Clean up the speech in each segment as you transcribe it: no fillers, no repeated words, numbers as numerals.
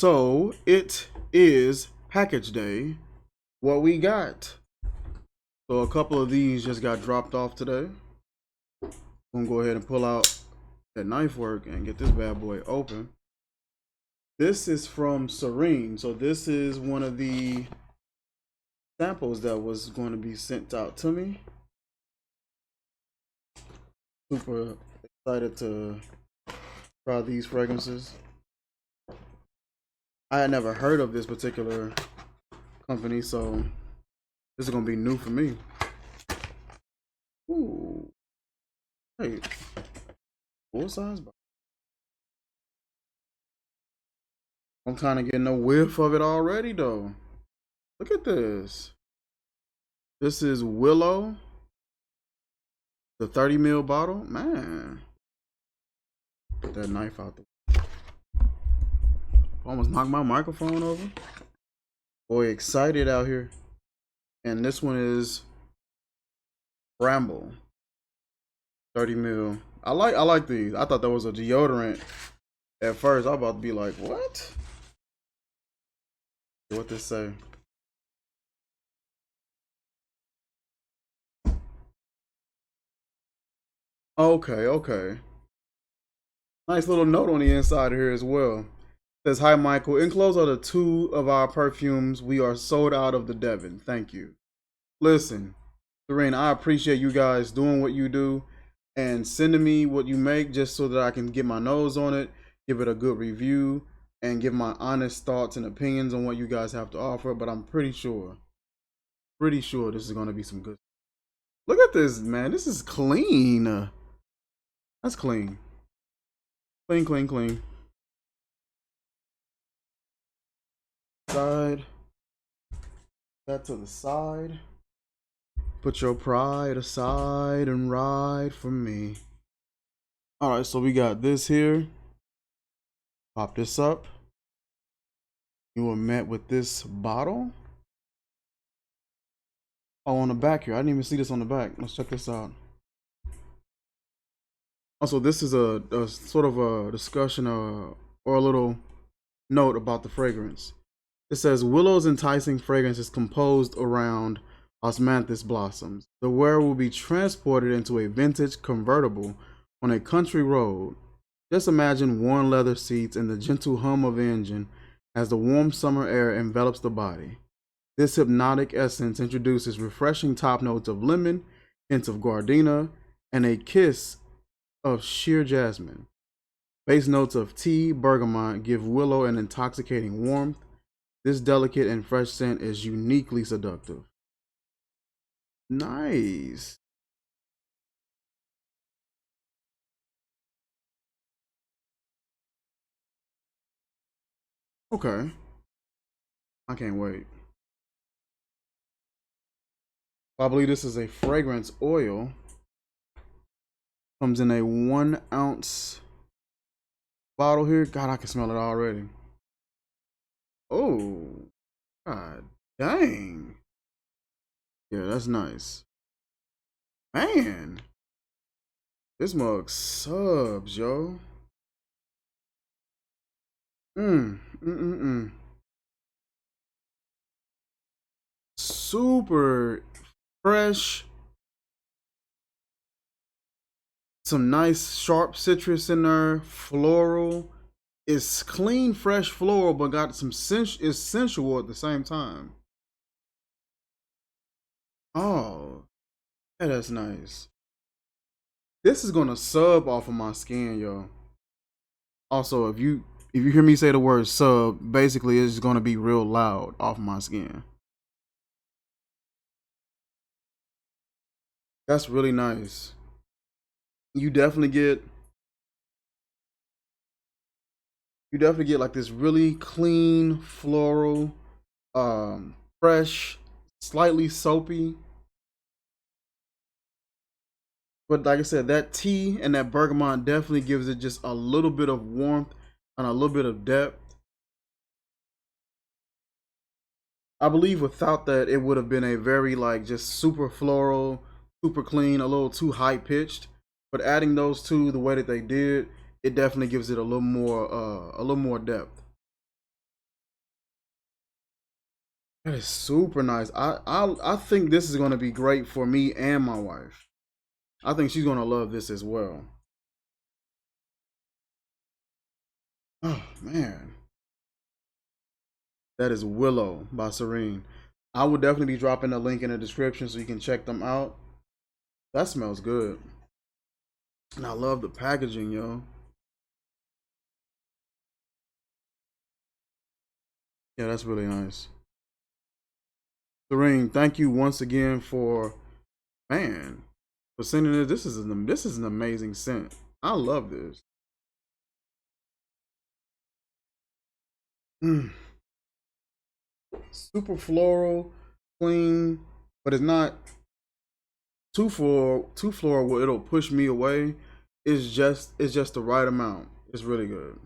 So it is package day. What we got? So a couple of these just got dropped off today. I'm gonna go ahead and pull out that knife work and get this bad boy open. This is from Seren. So this is one of the samples that was going to be sent out to me. Super excited to try these fragrances. I had never heard of this particular company, so this is gonna be new for me. Ooh, hey, full size box. I'm kind of getting a whiff of it already, though. Look at this. This is Willow, the 30 ml bottle. Man, get that knife out there. Almost knocked my microphone over. Boy, excited out here. And this one is Bramble, 30 ml. I like these. I thought that was a deodorant at first. I was about to be like, what? What this say? Okay. Nice little note on the inside here as well. It says, hi Michael, enclosed are the 2 of our perfumes. We are sold out of the Devon. Thank you. Listen, Seren, I appreciate you guys doing what you do and sending me what you make just so that I can get my nose on it, give it a good review, and give my honest thoughts and opinions on what you guys have to offer. But I'm pretty sure this is going to be some good. Look at this, man. This is clean. That's clean. Clean. Side. That to the side. Put your pride aside and ride for me. Alright, so we got this here. Pop this up. You were met with this bottle. Oh, on the back here. I didn't even see this on the back. Let's check this out. Also, this is a sort of a discussion or a little note about the fragrance. It says, Willow's enticing fragrance is composed around osmanthus blossoms. The wearer will be transported into a vintage convertible on a country road. Just imagine worn leather seats and the gentle hum of the engine as the warm summer air envelops the body. This hypnotic essence introduces refreshing top notes of lemon, hints of gardenia, and a kiss of sheer jasmine. Base notes of tea, bergamot give Willow an intoxicating warmth. This delicate and fresh scent is uniquely seductive. Nice. Okay. I can't wait. I believe this is a fragrance oil. Comes in a 1 ounce bottle here. God, I can smell it already. Oh, God dang. Yeah, that's nice. Man, this mug subs, yo. Super fresh. Some nice sharp citrus in there. Floral. It's clean, fresh floral, but got some it's sensual at the same time. Oh, yeah, that's nice. This is gonna sub off of my skin, yo. Also, if you hear me say the word sub, basically it's gonna be real loud off my skin. That's really nice. You definitely get like this really clean, floral, fresh, slightly soapy. But like I said, that tea and that bergamot definitely gives it just a little bit of warmth and a little bit of depth. I believe without that, it would have been a very like just super floral, super clean, a little too high pitched. But adding those two the way that they did, it definitely gives it a little more depth. That is super nice. I think this is gonna be great for me and my wife. I think she's gonna love this as well. Oh man, that is Willow by Seren. I will definitely be dropping a link in the description so you can check them out. That smells good, and I love the packaging, yo. Yeah, that's really nice. Seren, thank you once again for man for sending this. This is an amazing scent. I love this. Mm. Super floral, clean, but it's not too floral where it'll push me away. It's just the right amount. It's really good.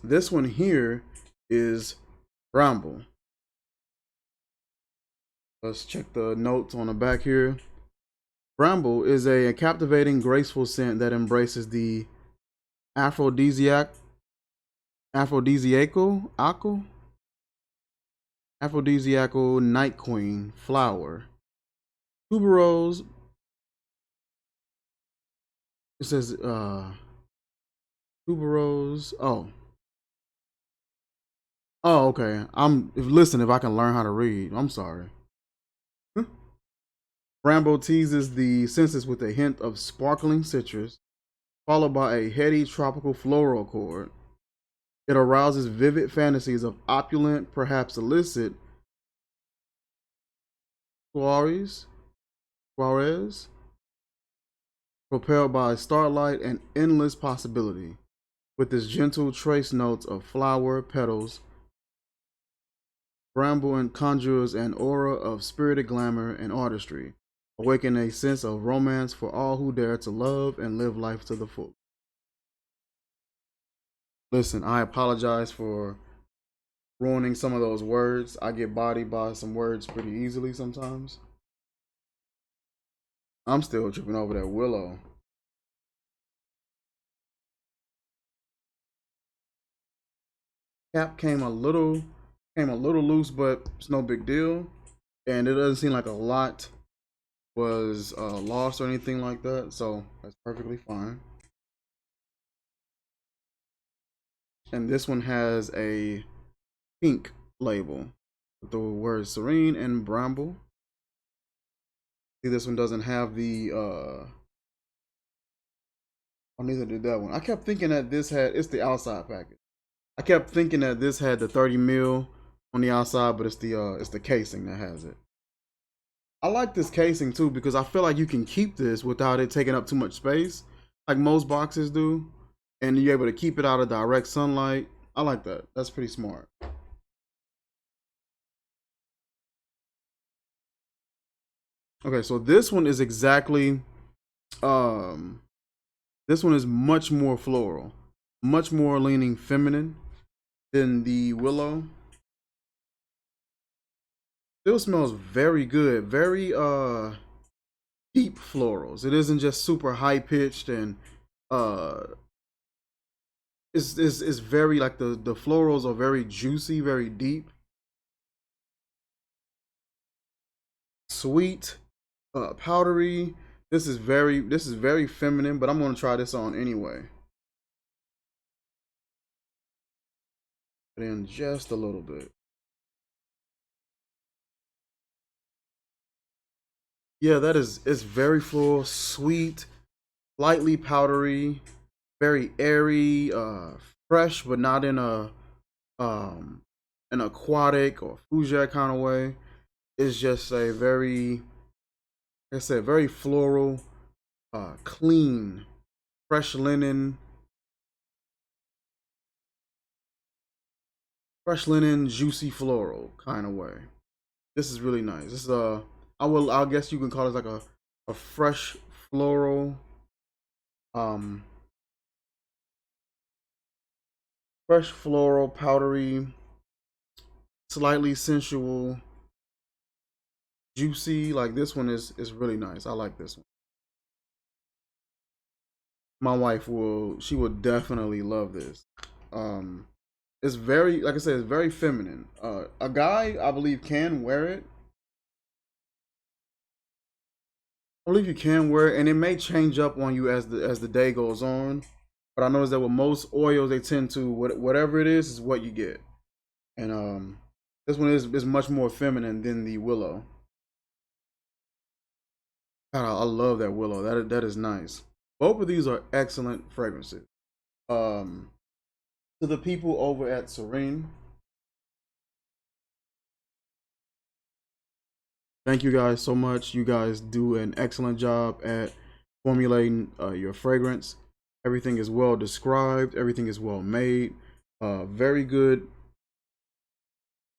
This one here is Bramble. Let's check the notes on the back here. Bramble is a captivating, graceful scent that embraces the aphrodisiac, aphrodisiacal, aphrodisiacal night queen flower. Tuberose. It says tuberose. Oh, okay. Listen, if I can learn how to read. I'm sorry. Bramble teases the senses with a hint of sparkling citrus, followed by a heady tropical floral chord. It arouses vivid fantasies of opulent, perhaps illicit soirees, soirees, propelled by starlight and endless possibility. With its gentle trace notes of flower petals, Bramble and conjures an aura of spirited glamour and artistry, awakening a sense of romance for all who dare to love and live life to the full. Listen, I apologize for ruining some of those words. I get bodied by some words pretty easily sometimes. I'm still tripping over that Willow. Cap came a little loose, but it's no big deal. And it doesn't seem like a lot was lost or anything like that, so that's perfectly fine. And this one has a pink label with the word Seren and Bramble. See, this one doesn't have the oh, neither did that one. I kept thinking that this had it's the outside package. I kept thinking that this had the 30 mil on the outside, but it's the casing that has it. I like this casing too because I feel like you can keep this without it taking up too much space, like most boxes do, and you're able to keep it out of direct sunlight. I like that. That's pretty smart. Okay, so this one is exactly um this one is much more floral, much more leaning feminine than the Willow. Still smells very good, very deep florals. It isn't just super high pitched and uh it's very like the florals are very juicy, very deep, sweet, powdery. This is very feminine, but I'm gonna try this on anyway. But in just a little bit. Yeah, that is it's very full, sweet, lightly powdery, very airy, fresh, but not in a um an aquatic or fougere kind of way. It's just a very, like I said, very floral, clean, fresh linen, juicy floral kind of way. This is really nice. This is I guess you can call it like a fresh floral, um, powdery, slightly sensual, juicy. Like this one is really nice. I like this one. My wife will she would definitely love this. Um, It's very, like I said, it's very feminine. A guy, I believe, can wear it. I believe you can wear it, and it may change up on you as the day goes on. But I noticed that with most oils, they tend to whatever it is what you get. And this one is much more feminine than the willow. God, I love that willow. That is nice. Both of these are excellent fragrances. Um, to the people over at Seren, thank you guys so much. You guys do an excellent job at formulating your fragrance. Everything is well described. Everything is well made. Very good,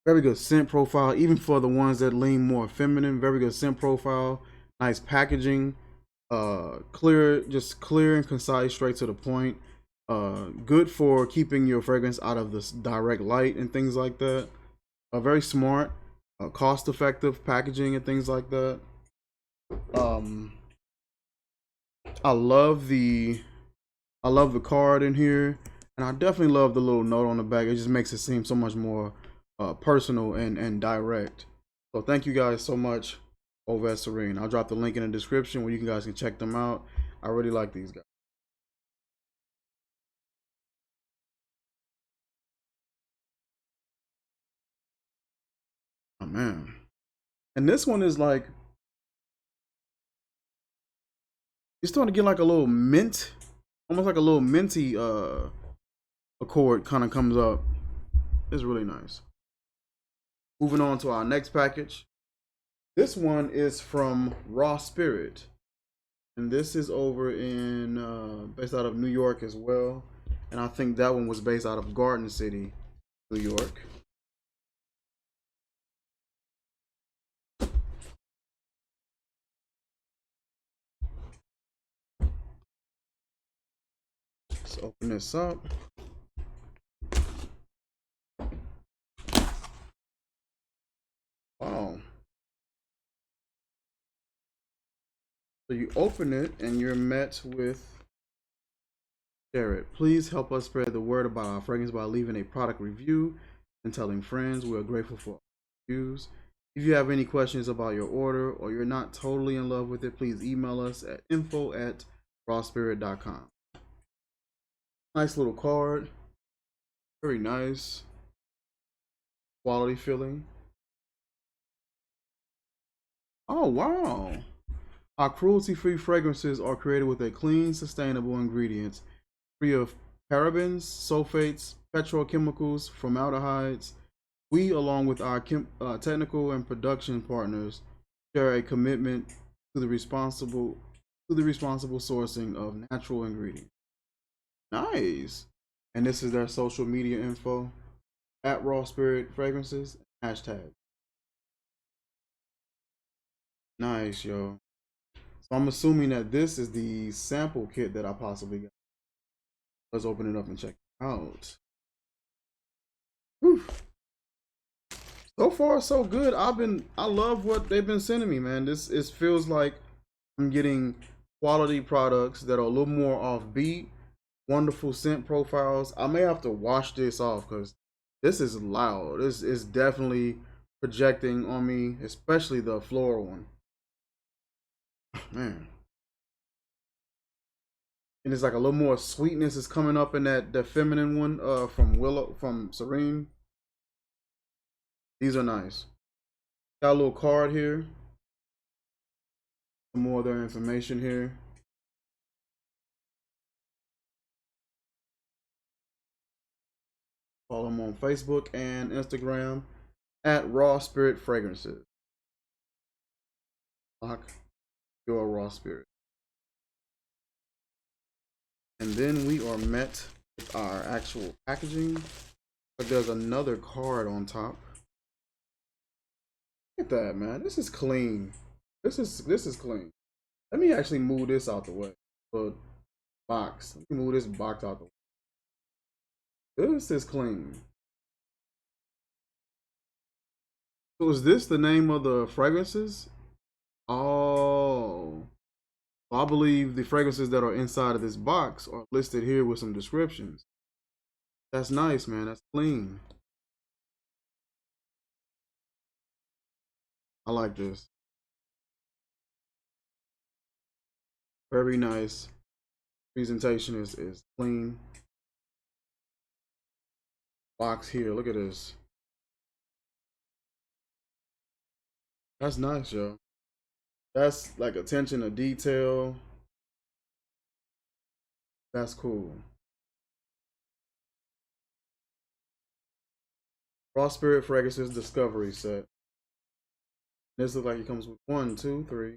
very good scent profile. Even for the ones that lean more feminine, very good scent profile. Nice packaging. Clear, just clear and concise, straight to the point. Good for keeping your fragrance out of the direct light and things like that. Very smart, cost-effective packaging and things like that. Um, I love the card in here, and I definitely love the little note on the back. It just makes it seem so much more personal and direct. So thank you guys so much over at Seren. I'll drop the link in the description where you guys can check them out. I really like these guys. Oh man. And this one is like, you're starting to get like a little mint, almost like a little minty accord kind of comes up. It's really nice. Moving on to our next package. This one is from Raw Spirit. And this is over in, based out of New York as well. And I think that one was based out of Garden City, New York. Let's open this up. Wow. So you open it and you're met with, share it. Please help us spread the word about our fragrance by leaving a product review and telling friends. We are grateful for reviews. If you have any questions about your order or you're not totally in love with it, please email us at info@rawspirit.com. Nice little card. Very nice. Quality feeling. Oh, wow. Our cruelty-free fragrances are created with a clean, sustainable ingredients, free of parabens, sulfates, petrochemicals, formaldehydes. We, along with our technical and production partners, share a commitment to the responsible sourcing of natural ingredients. Nice. And this is their social media info at Raw Spirit Fragrances hashtag. Nice, yo. So I'm assuming that this is the sample kit that I possibly got. Let's open it up and check it out. Whew. So far, so good. I love what they've been sending me, man. It feels like I'm getting quality products that are a little more offbeat, wonderful scent profiles. I may have to wash this off because this is loud. This is definitely projecting on me, especially the floral one. Man. And it's like a little more sweetness is coming up in that feminine one from Seren. These are nice. Got a little card here. Some more of their information here. Follow them on Facebook and Instagram at Raw Spirit Fragrances. Lock your Raw Spirit. And then we are met with our actual packaging. But there's another card on top. Look at that, man. This is clean. This is clean. Let me actually move this out the way. The box. Let me move this box out the way. This is clean. So is this the name of the fragrances? Oh. I believe the fragrances that are inside of this box are listed here with some descriptions. That's nice, man. That's clean. I like this. Very nice. Presentation is clean. Box here. Look at this. That's nice, yo. That's like attention to detail. That's cool. Raw Spirit Fragrances Discovery Set. This looks like it comes with 1, 2, 3,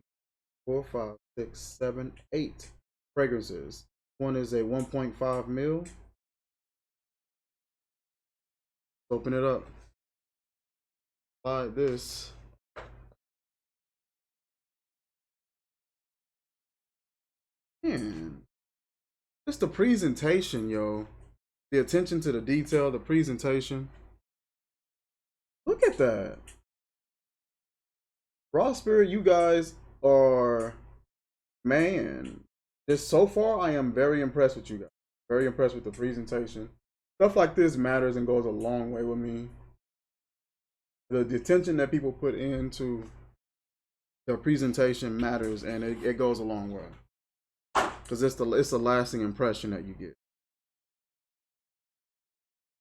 4, 5, 6, 7, 8 fragrances. One is a 1.5 mil. Open it up. Like this. Man, just the presentation, yo. The attention to the detail, the presentation. Look at that. Raw Spirit, you guys are, man. Just so far, I am very impressed with you guys. Very impressed with the presentation. Stuff like this matters and goes a long way with me. The attention that people put into their presentation matters, and it goes a long way. Because it's the lasting impression that you get.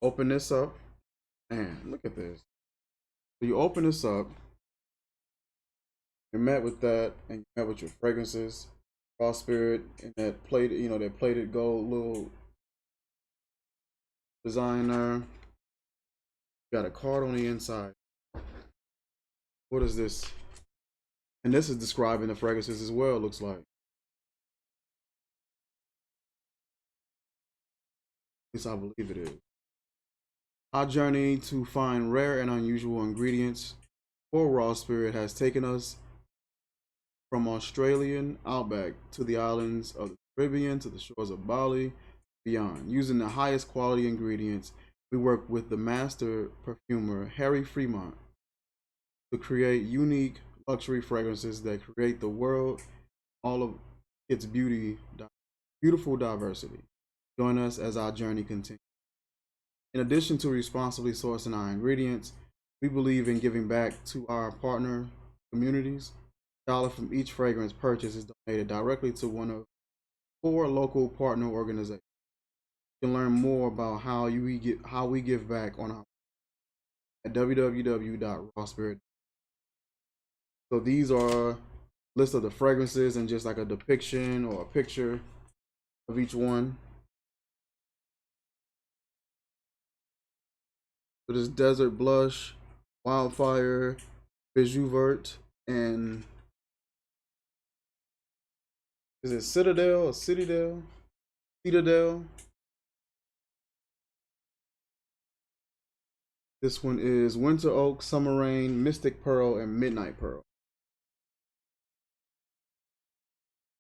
Open this up, and look at this. So you open this up, you're met with that, and you're met with your fragrances, Raw Spirit, and that plated, you know, that plated gold little design there. You got a card on the inside. What is this? And this is describing the fragrances as well, it looks like. At least I believe it is. Our journey to find rare and unusual ingredients for Raw Spirit has taken us from Australian outback to the islands of the Caribbean to the shores of Bali, beyond. Using the highest quality ingredients, we work with the master perfumer Harry Fremont to create unique luxury fragrances that create the world all of its beautiful diversity. Join us as our journey continues. In addition to responsibly sourcing our ingredients, we believe in giving back to our partner communities. $1 from each fragrance purchase is donated directly to one of 4 local partner organizations. You can learn more about how we give back on our at www.rawspirit. So these are list of the fragrances and just like a depiction or a picture of each one. So this Desert Blush, Wildfire, Bijou Vert, and is it Citadel or Citadel? Citadel. This one is Winter Oak, Summer Rain, Mystic Pearl, and Midnight Pearl.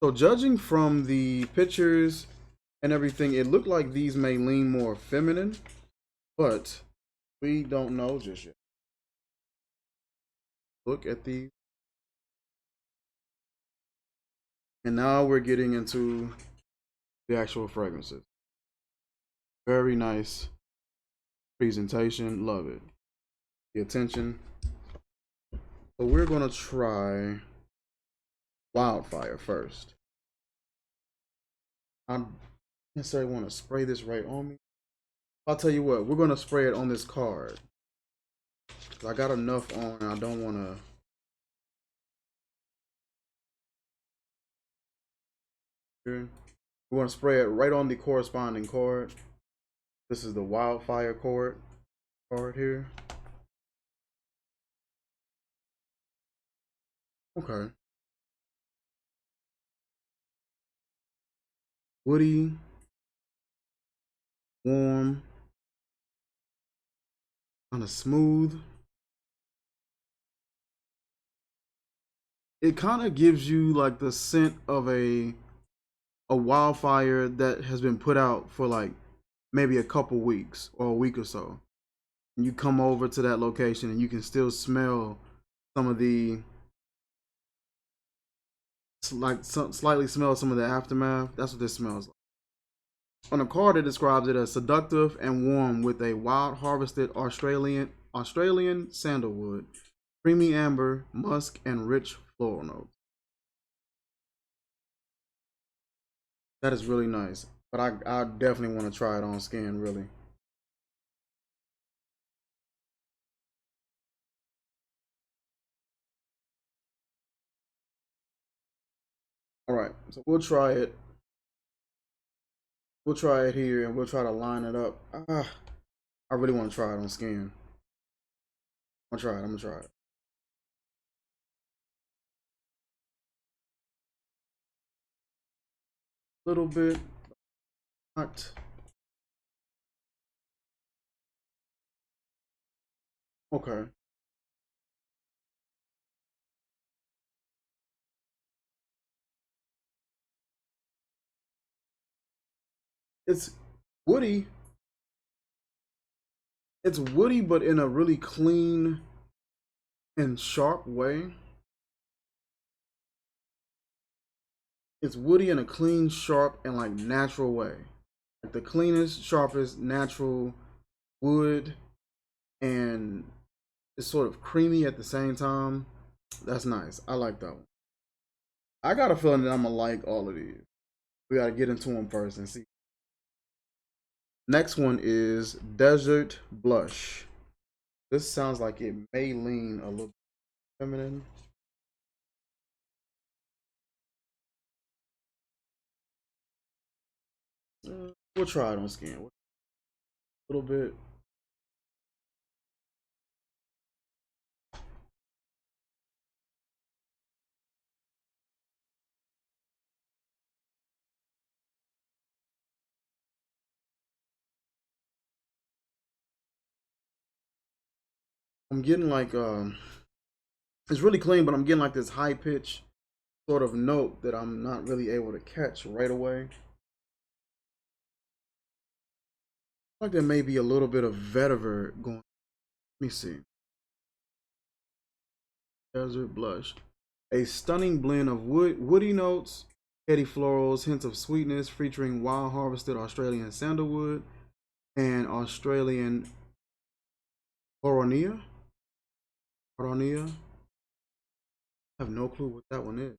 So judging from the pictures and everything, it looked like these may lean more feminine, but we don't know just yet. Look at these. And now we're getting into the actual fragrances. Very nice presentation. Love it. The attention. So we're going to try Wildfire first. I don't necessarily want to spray this right on me. I'll tell you what, we're going to spray it on this card. I got enough on, I don't want to. We're going to spray it right on the corresponding card. This is the Wildfire card here. Okay. Woody, warm, kind of smooth. It kind of gives you like the scent of a wildfire that has been put out for like maybe a couple weeks or a week or so. And you come over to that location and you can still smell some of the slightly smell some of the aftermath. That's what this smells like. On the card, it describes it as seductive and warm with a wild harvested Australian sandalwood, creamy amber, musk, and rich floral notes. That is really nice. But I definitely want to try it on skin, really. All right, so we'll try it. We'll try it here, and we'll try to line it up. I really want to try it on skin. I'm gonna try it. I'm gonna try it. A little bit, not. Okay. It's woody. It's woody, but in a really clean and sharp way. It's woody in a clean, sharp, and like natural way. Like the cleanest, sharpest, natural wood, and it's sort of creamy at the same time. That's nice. I like that one. I got a feeling that I'm gonna like all of these. We gotta get into them first and see. Next one is Desert Blush. This sounds like it may lean a little feminine. We'll try it on skin a little bit. I'm getting like it's really clean, but I'm getting like this high pitch sort of note that I'm not really able to catch right away. Like there may be a little bit of vetiver going. Let me see. Desert Blush. A stunning blend of woody notes, heady florals, hints of sweetness, featuring wild harvested Australian sandalwood and Australian Coronia. Coronia. I have no clue what that one is.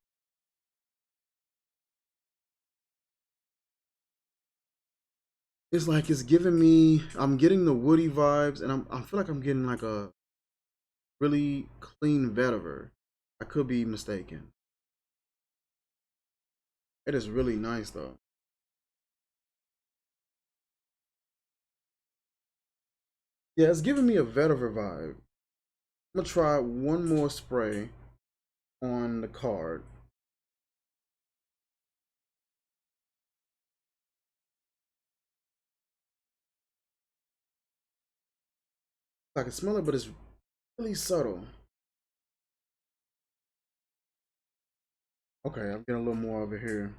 It's like it's giving me. I'm getting the woody vibes, and I feel like I'm getting like a really clean vetiver. I could be mistaken. It is really nice though. Yeah, it's giving me a vetiver vibe. I'm gonna try one more spray on the card. I can smell it, but it's really subtle. Okay, I'm getting a little more over here.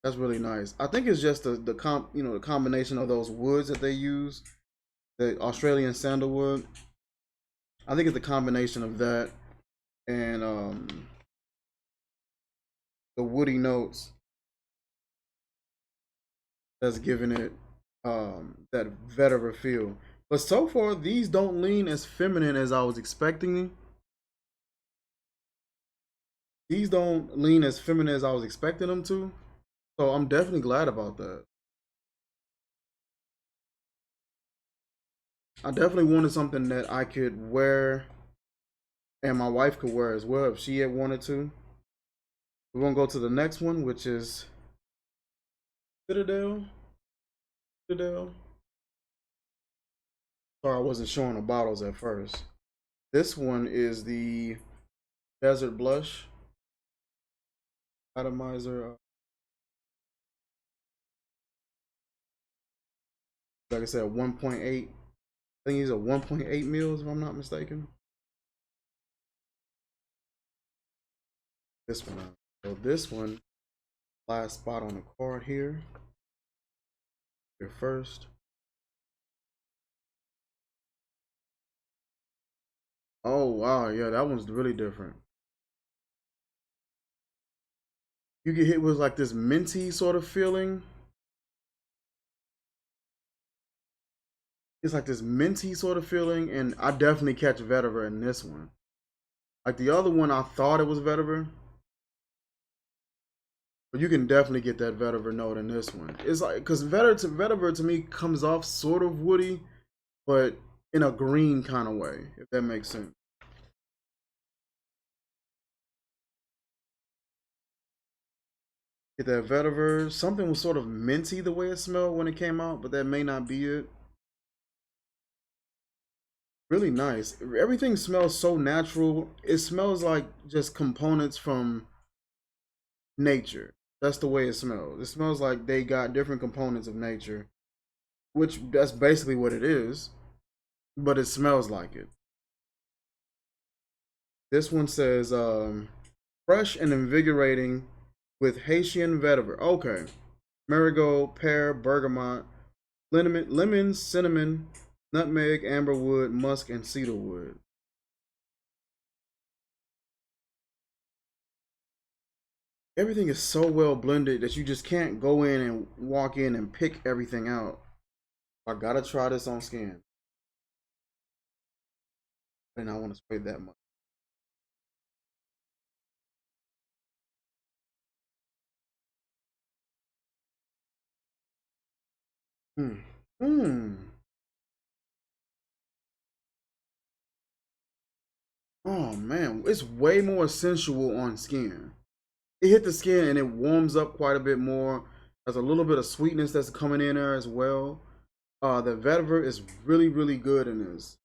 That's really nice. I think it's just the combination of those woods that they use, the Australian sandalwood. I think it's the combination of that and the woody notes that's giving it that vetiver feel. But so far, these don't lean as feminine as I was expecting. These don't lean as feminine as I was expecting them to. So I'm definitely glad about that. I definitely wanted something that I could wear and my wife could wear as well if she had wanted to. We're gonna go to the next one, which is Citadel. Citadel. Sorry, I wasn't showing the bottles at first. This one is the Desert Blush atomizer. Like I said, 1.8. I think he's a 1.8 mils if I'm not mistaken. This one. So this one, last spot on the card here. Here first. Oh wow, yeah, that one's really different. You get hit with like this minty sort of feeling. It's like this minty sort of feeling, and I definitely catch vetiver in this one. Like the other one, I thought it was vetiver, but you can definitely get that vetiver note in this one. It's like because vetiver to me comes off sort of woody, but in a green kind of way, if that makes sense. Get that vetiver. Something was sort of minty the way it smelled when it came out, but that may not be it. Really nice. Everything smells so natural. It smells like just components from nature. That's the way it smells. It smells like they got different components of nature, which that's basically what it is, but it smells like it. This one says fresh and invigorating with Haitian vetiver. Okay. Marigold, pear, bergamot, lemon, cinnamon, nutmeg, amberwood, musk, and cedarwood. Everything is so well blended that you just can't go in and walk in and pick everything out. I gotta try this on skin. And I want to spray that much. Hmm. Hmm. Oh man, it's way more sensual on skin. It hit the skin and it warms up quite a bit more. There's a little bit of sweetness that's coming in there as well. The vetiver is really, really good in this.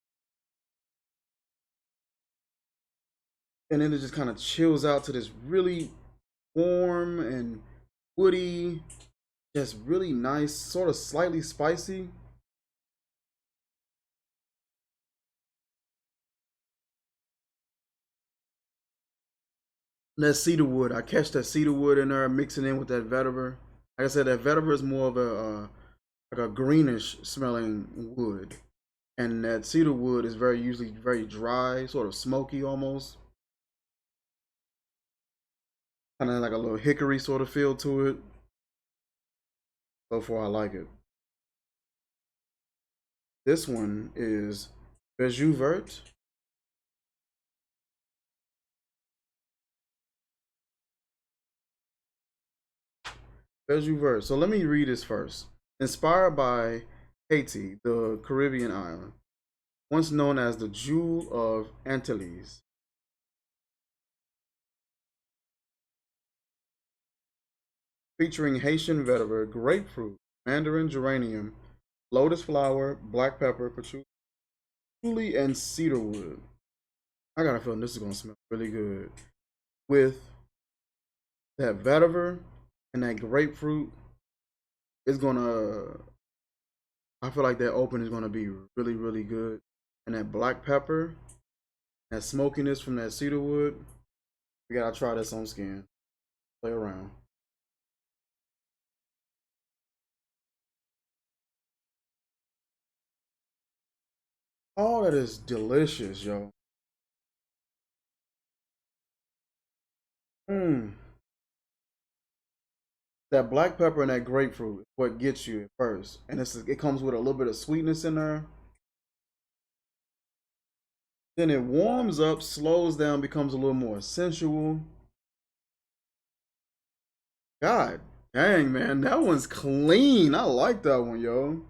And then it just kind of chills out to this really warm and woody, just really nice, sort of slightly spicy. And that cedar wood, I catch that cedar wood in there, mixing in with that vetiver. Like I said, that vetiver is more of a like a greenish smelling wood, and that cedar wood is very usually very dry, sort of smoky almost, kind of like a little hickory sort of feel to it. So far, I like it. This one is Bijou Vert. Bijou Vert. So let me read this first. Inspired by Haiti, the Caribbean island, once known as the Jewel of Antilles, featuring Haitian vetiver, grapefruit, mandarin geranium, lotus flower, black pepper, patchouli, and cedarwood. I got a feeling this is gonna smell really good with that vetiver and that grapefruit. It's gonna. I feel like that open is gonna be really, really good, and that black pepper, that smokiness from that cedarwood. We gotta try this on skin. Play around. Oh, that is delicious, yo. Mmm. That black pepper and that grapefruit is what gets you at first, and it comes with a little bit of sweetness in there. Then it warms up, slows down, becomes a little more sensual. God dang, man, that one's clean. I like that one, yo.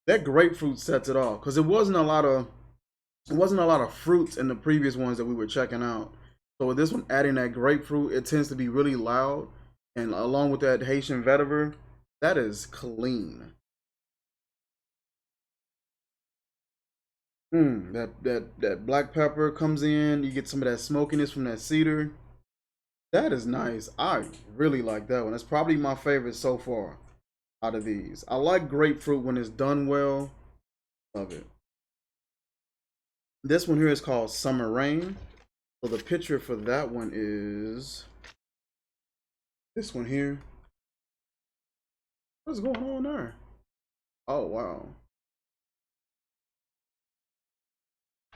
That grapefruit sets it off because it wasn't a lot of fruits in the previous ones that we were checking out. So with this one adding that grapefruit, it tends to be really loud, and along with that Haitian vetiver, that is clean. That black pepper comes in. You get some of that smokiness from that cedar. That is nice. I really like that one. That's probably my favorite so far out of these. I like grapefruit when it's done well. Love it. This one here is called Summer Rain. So the picture for that one is this one here. What's going on there? Oh wow.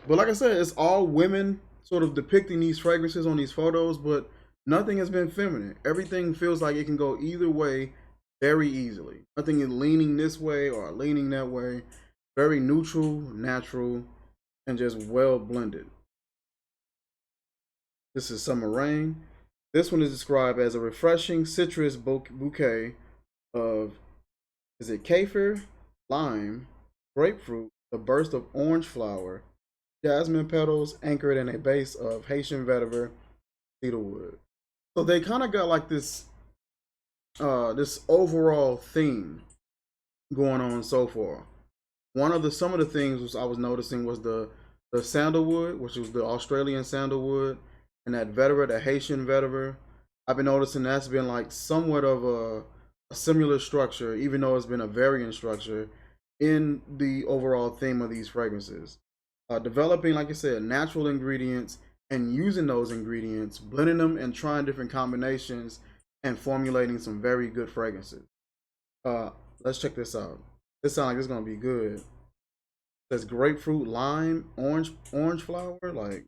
But like I said, it's all women sort of depicting these fragrances on these photos, but nothing has been feminine. Everything feels like it can go either way very easily. Nothing is leaning this way or leaning that way. Very neutral, natural, and just well blended. This is Summer Rain. This one is described as a refreshing citrus bouquet of, is it kaffir, lime, grapefruit, a burst of orange flower, jasmine petals anchored in a base of Haitian vetiver cedarwood. So they kind of got like this overall theme going on so far. One of the some of the things I was noticing was the sandalwood, which was the Australian sandalwood, and that vetiver, the Haitian vetiver. I've been noticing that's been like somewhat of a similar structure, even though it's been a variant structure in the overall theme of these fragrances. Developing, like I said, natural ingredients and using those ingredients, blending them and trying different combinations and formulating some very good fragrances. Uh, let's check this out. This sounds like it's gonna be good. It says grapefruit, lime, orange flower. Like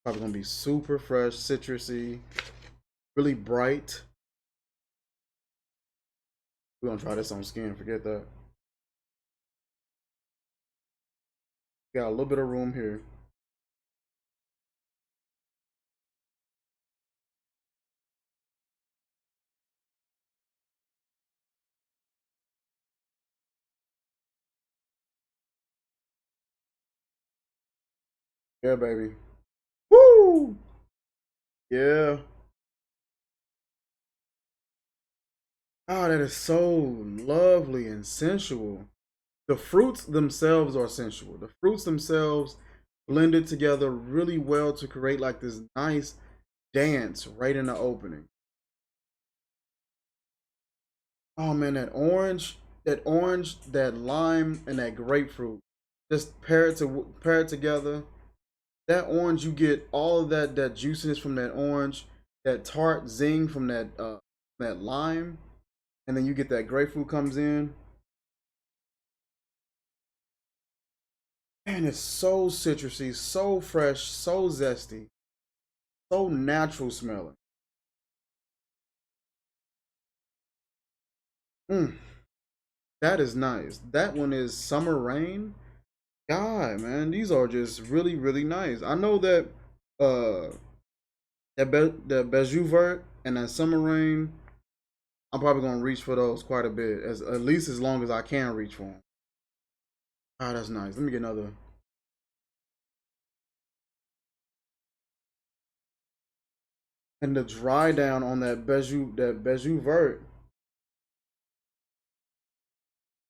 probably gonna be super fresh, citrusy, really bright. We're gonna try this on skin. Forget that. Got a little bit of room here. Yeah, baby. Woo! Yeah. Oh, that is so lovely and sensual. The fruits themselves are sensual. The fruits themselves blended together really well to create like this nice dance right in the opening. Oh man, that lime, and that grapefruit, just pair it together. That orange, you get all of that juiciness from that orange, that tart zing from that lime, and then you get that grapefruit comes in. Man, it's so citrusy, so fresh, so zesty, so natural smelling. Mm, that is nice. That one is Summer Rain. God, man, these are just really, really nice. I know that uh the Bijou Vert and that Summer Rain, I'm probably gonna reach for those quite a bit, as at least as long as I can reach for them. Ah, that's nice. Let me get another. And the dry down on that Bijou Vert,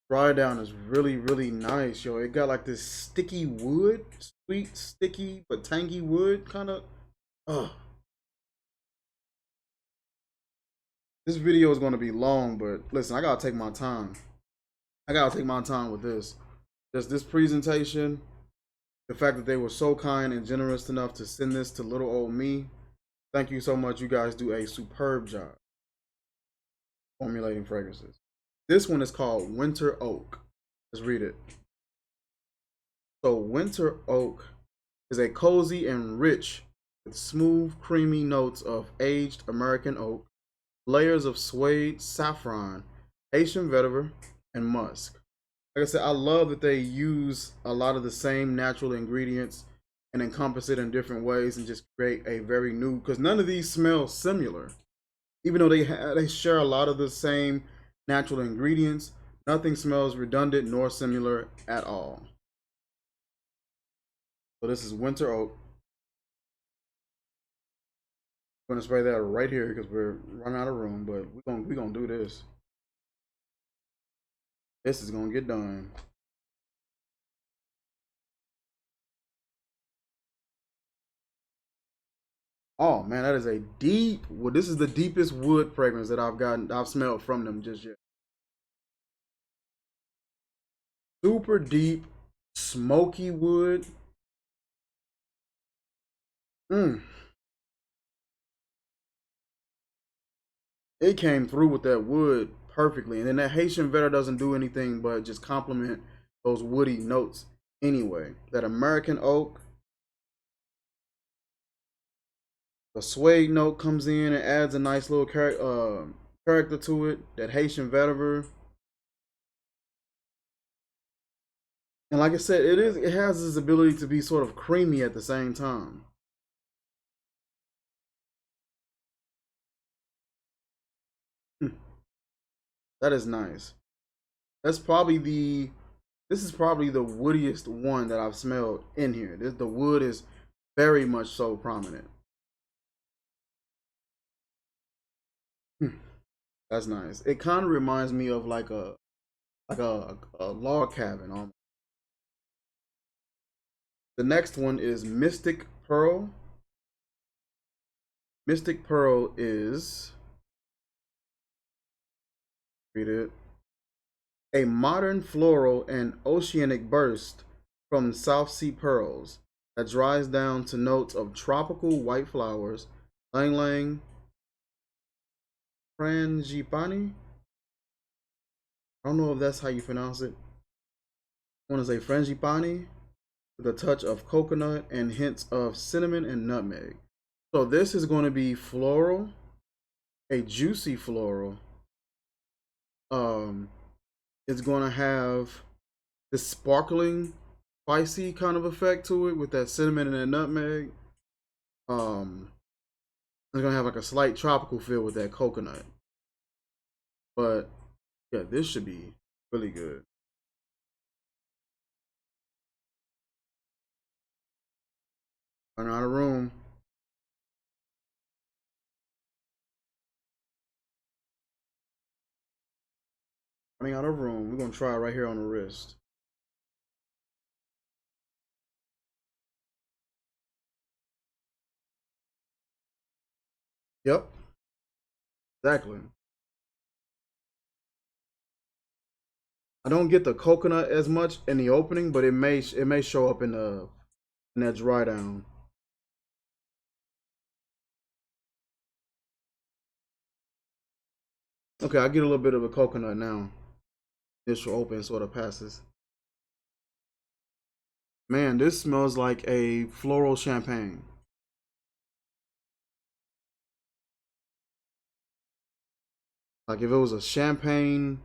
dry down is really, really nice, yo. It got like this sticky wood, sweet, sticky but tangy wood kind of. Oh, this video is gonna be long, but listen, I gotta take my time. I gotta take my time with this. Just this presentation, the fact that they were so kind and generous enough to send this to little old me. Thank you so much. You guys do a superb job formulating fragrances. This one is called Winter Oak. Let's read it. So, Winter Oak is a cozy and rich with smooth, creamy notes of aged American oak, layers of suede, saffron, Haitian vetiver, and musk. Like I said, I love that they use a lot of the same natural ingredients and encompass it in different ways and just create a very new, because none of these smell similar. Even though they share a lot of the same natural ingredients, nothing smells redundant nor similar at all. So this is Winter Oak. I'm gonna spray that right here because we're running out of room, but we're gonna do this. This is gonna get done. Oh man, that is a deep wood. This is the deepest wood fragrance that I've smelled from them just yet. Super deep, smoky wood. Mm. It came through with that wood perfectly. And then that Haitian Vetter doesn't do anything but just complement those woody notes Anyway, that American oak, the suede note comes in and adds a nice little character to it. That Haitian vetiver, and like I said, it has this ability to be sort of creamy at the same time. That is nice. That's probably the This is probably the woodiest one that I've smelled in here. The wood is very much so prominent. That's nice. It kind of reminds me of like a log cabin almost. The next one is Mystic Pearl. Mystic Pearl is, read it, a modern floral and oceanic burst from South Sea pearls that dries down to notes of tropical white flowers, lang lang, frangipani. I don't know if that's how you pronounce it. I want to say frangipani with a touch of coconut and hints of cinnamon and nutmeg. So this is going to be floral, a juicy floral. Um, it's going to have this sparkling, spicy kind of effect to it with that cinnamon and that nutmeg. Um, it's going to have like a slight tropical feel with that coconut. But yeah, this should be really good. Running out of room. Running out of room. We're going to try it right here on the wrist. Yep, exactly. I don't get the coconut as much in the opening, but it may show up in that dry down. Okay, I get a little bit of a coconut now. Initial open sort of passes. Man, this smells like a floral champagne. Like if it was a champagne,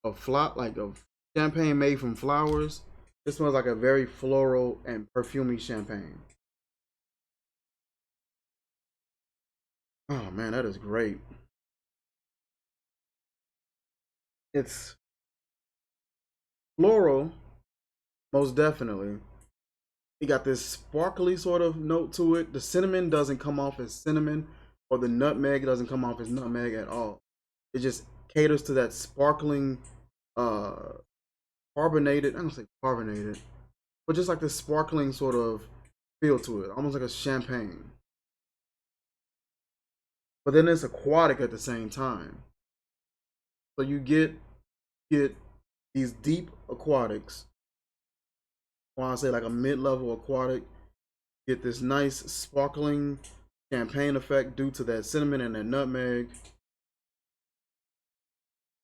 like a champagne made from flowers. It smells like a very floral and perfumey champagne. Oh man, that is great. It's floral, most definitely. You got this sparkly sort of note to it. The cinnamon doesn't come off as cinnamon, or the nutmeg doesn't come off as nutmeg at all. It just caters to that sparkling, uh, carbonated. I don't say carbonated, but just like the sparkling sort of feel to it, almost like a champagne. But then it's aquatic at the same time. So you get these deep aquatics. When I say like a mid-level aquatic, get this nice sparkling champagne effect due to that cinnamon and that nutmeg,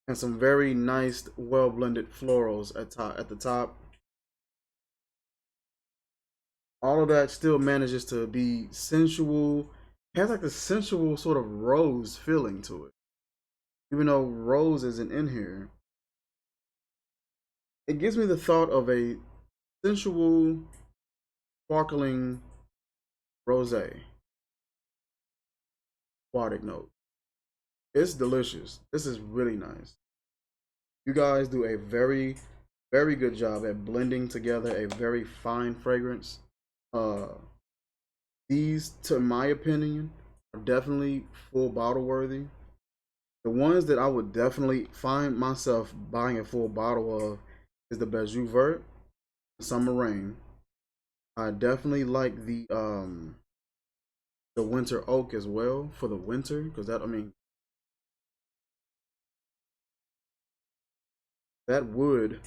and some very nice, well blended florals at the top. All of that still manages to be sensual. It has like the sensual sort of rose feeling to it, even though rose isn't in here. It gives me the thought of a sensual, sparkling rosé aquatic note. It's delicious. This is really nice. You guys do a very, very good job at blending together a very fine fragrance. Uh, these, to my opinion, are definitely full bottle worthy. The ones that I would definitely find myself buying a full bottle of is the Bijou Vert, Summer Rain. I definitely like the Winter Oak as well for the winter, because that, I mean, that wood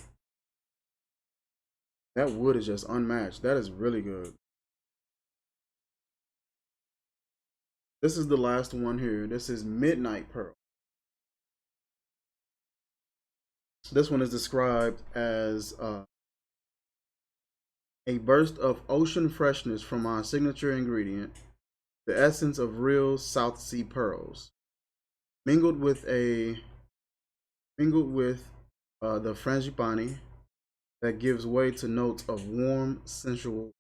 that wood is just unmatched. That is really good. This is the last one here. This is Midnight Pearl. This one is described as A burst of ocean freshness from our signature ingredient, the essence of real South Sea pearls, mingled with the frangipani that gives way to notes of warm, sensual.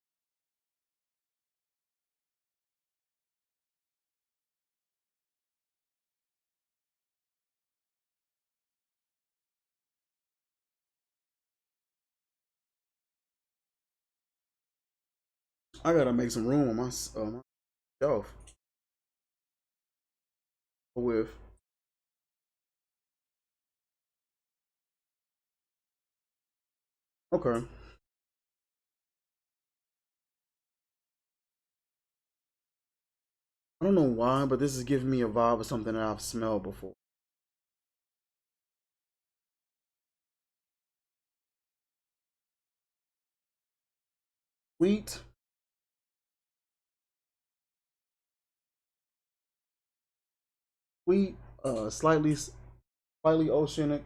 I gotta make some room on my shelf with. Okay. I don't know why, but this is giving me a vibe of something that I've smelled before. Wheat. Wheat. Slightly oceanic.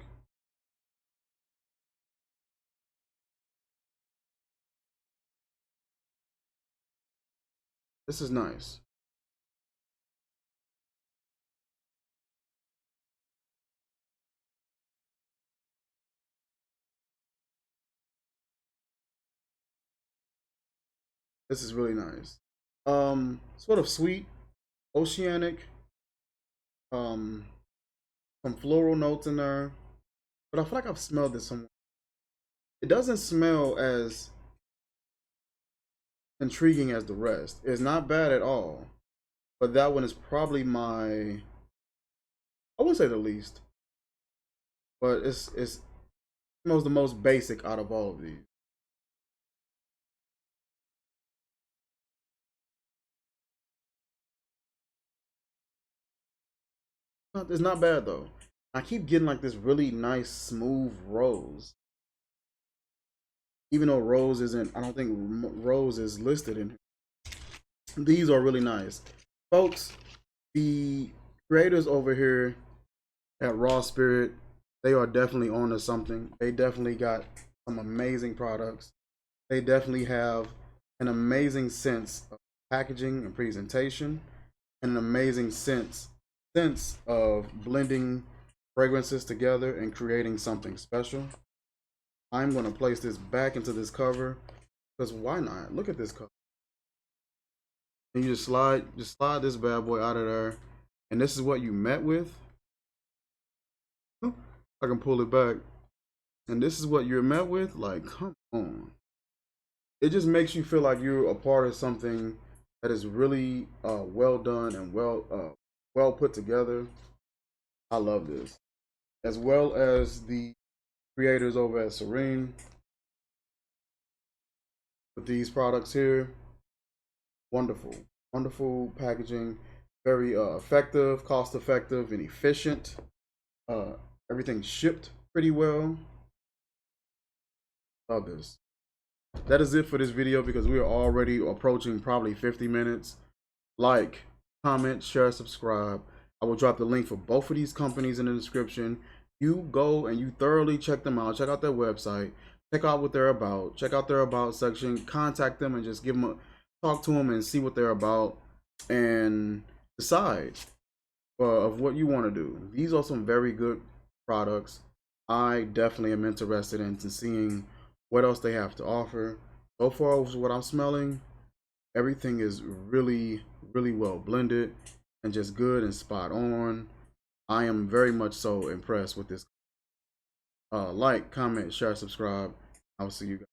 This is nice. This is really nice. Sort of sweet, oceanic. Um, some floral notes in there, but I feel like I've smelled this somewhere. It doesn't smell as intriguing as the rest. It's not bad at all, but that one is probably my, I wouldn't say the least, but it's smells the most basic out of all of these. It's not bad though. I keep getting like this really nice smooth rose, even though rose isn't. I don't think rose is listed in here. These are really nice, folks. The creators over here at Raw Spirit, they are definitely on to something. They definitely got some amazing products. They definitely have an amazing sense of packaging and presentation, and an amazing sense of blending fragrances together and creating something special. I'm going to place this back into this cover because why not? Look at this cover. And you just slide this bad boy out of there, and this is what you met with. I can pull it back, and this is what you're met with. Like, come on! It just makes you feel like you're a part of something that is really well done and well put together. I love this, as well as the creators over at Seren with these products here. Wonderful, wonderful packaging, very effective, cost effective, and efficient. Uh, Everything shipped pretty well. Love this. That is it for this video because we are already approaching probably 50 minutes. Like, comment, share, subscribe. I will drop the link for both of these companies in the description. You go and you thoroughly check them out. Check out their website. Check out what they're about. Check out their about section. Contact them and just give them talk to them and see what they're about and decide of what you want to do. These are some very good products. I definitely am interested in seeing what else they have to offer. So far with what I'm smelling, everything is really, really well blended and just good and spot on. I am very much so impressed with this. Like, comment, share, subscribe. I'll see you guys.